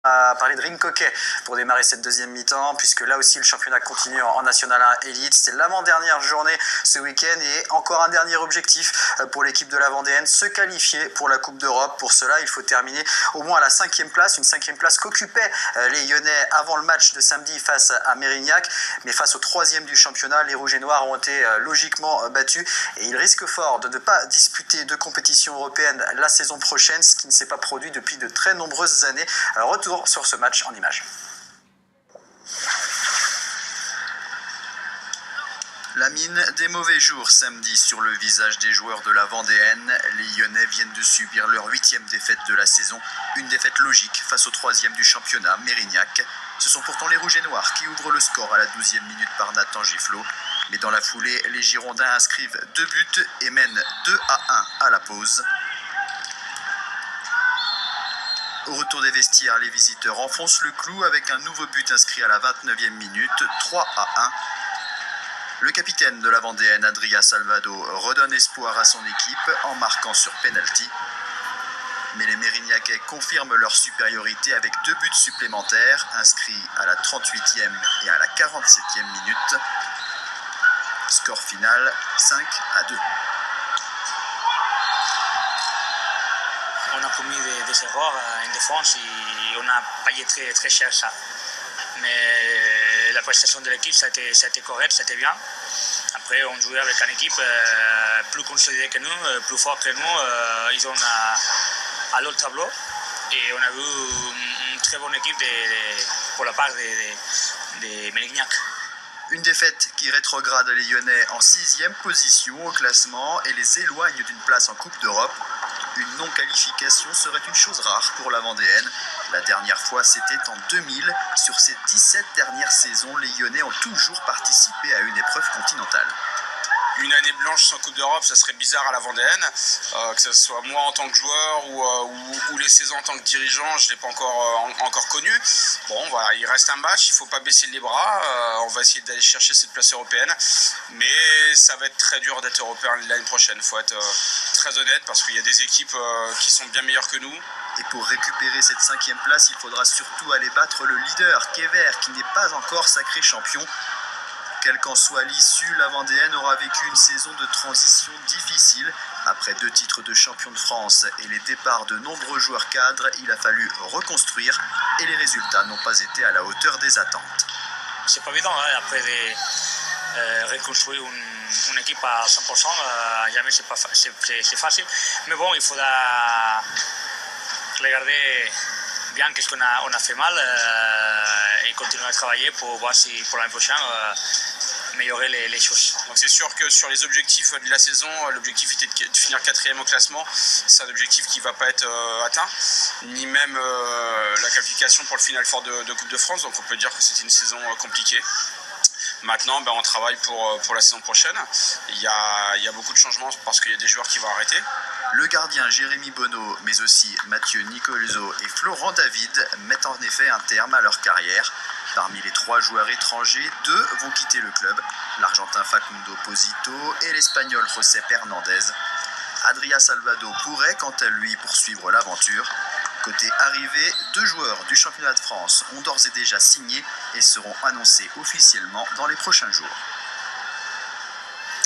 À parler de rink hockey pour démarrer cette deuxième mi-temps, puisque là aussi le championnat continue en National 1 Elite. C'est l'avant-dernière journée ce week-end et encore un dernier objectif pour l'équipe de la Vendéenne, se qualifier pour la Coupe d'Europe. Pour cela, il faut terminer au moins à la 5e place, une 5e place qu'occupaient les Lyonnais avant le match de samedi face à Mérignac. Mais face au 3e du championnat, les Rouges et Noirs ont été logiquement battus et ils risquent fort de ne pas disputer de compétition européenne la saison prochaine, ce qui ne s'est pas produit depuis de très nombreuses années. Alors, retour sur ce match en images. La mine des mauvais jours samedi sur le visage des joueurs de la Vendéenne. Les Lyonnais viennent de subir leur 8e défaite de la saison. Une défaite logique face au 3e du championnat, Mérignac. Ce sont pourtant les Rouges et Noirs qui ouvrent le score à la 12e minute par Nathan Giflot. Mais dans la foulée, les Girondins inscrivent 2 buts et mènent 2-1 à la pause. Au retour des vestiaires, les visiteurs enfoncent le clou avec un nouveau but inscrit à la 29e minute, 3-1. Le capitaine de la Vendéenne, Adria Salvado, redonne espoir à son équipe en marquant sur penalty. Mais les Mérignacais confirment leur supériorité avec 2 buts supplémentaires, inscrits à la 38e et à la 47e minute. Score final 5-2. On a commis des erreurs en défense et on a payé très cher ça. Mais la prestation de l'équipe, ça a été correct, c'était bien. Après, on jouait avec une équipe plus consolidée que nous, plus forte que nous. Ils ont à l'autre tableau. Et on a vu une très bonne équipe pour la part de Mérignac. Une défaite qui rétrograde les Lyonnais en 6e position au classement et les éloigne d'une place en Coupe d'Europe. Une non-qualification serait une chose rare pour la Vendéenne. La dernière fois, c'était en 2000. Sur ces 17 dernières saisons, les Lyonnais ont toujours participé à une épreuve continentale. Une année blanche sans Coupe d'Europe, ça serait bizarre à la Vendéenne, que ce soit moi en tant que joueur ou les saisons en tant que dirigeant, je ne l'ai pas encore connu. Bon, voilà, il reste un match, il ne faut pas baisser les bras, on va essayer d'aller chercher cette place européenne, mais ça va être très dur d'être européen l'année prochaine, il faut être très honnête parce qu'il y a des équipes qui sont bien meilleures que nous. Et pour récupérer cette 5e place, il faudra surtout aller battre le leader, Kever, qui n'est pas encore sacré champion. Quelle qu'en soit l'issue, la Vendéenne aura vécu une saison de transition difficile. Après 2 titres de champion de France et les départs de nombreux joueurs cadres, il a fallu reconstruire et les résultats n'ont pas été à la hauteur des attentes. C'est pas évident, hein, après de reconstruire une équipe à 100%, jamais c'est facile. Mais bon, il faudra regarder bien qu'est-ce qu'on a fait mal et continuer à travailler pour voir si pour l'année prochaine améliorer les choses. Donc c'est sûr que sur les objectifs de la saison, l'objectif était de finir 4e au classement. C'est un objectif qui ne va pas être atteint, ni même la qualification pour le Final Four de Coupe de France. Donc on peut dire que c'était une saison compliquée. Maintenant, on travaille pour la saison prochaine. Il y a beaucoup de changements parce qu'il y a des joueurs qui vont arrêter. Le gardien Jérémy Bonneau, mais aussi Mathieu Nicolzo et Florent David mettent en effet un terme à leur carrière. Parmi les 3 joueurs étrangers, 2 vont quitter le club, l'Argentin Facundo Posito et l'Espagnol José Hernandez. Adria Salvado pourrait quant à lui poursuivre l'aventure. Côté arrivée, 2 joueurs du championnat de France ont d'ores et déjà signé et seront annoncés officiellement dans les prochains jours.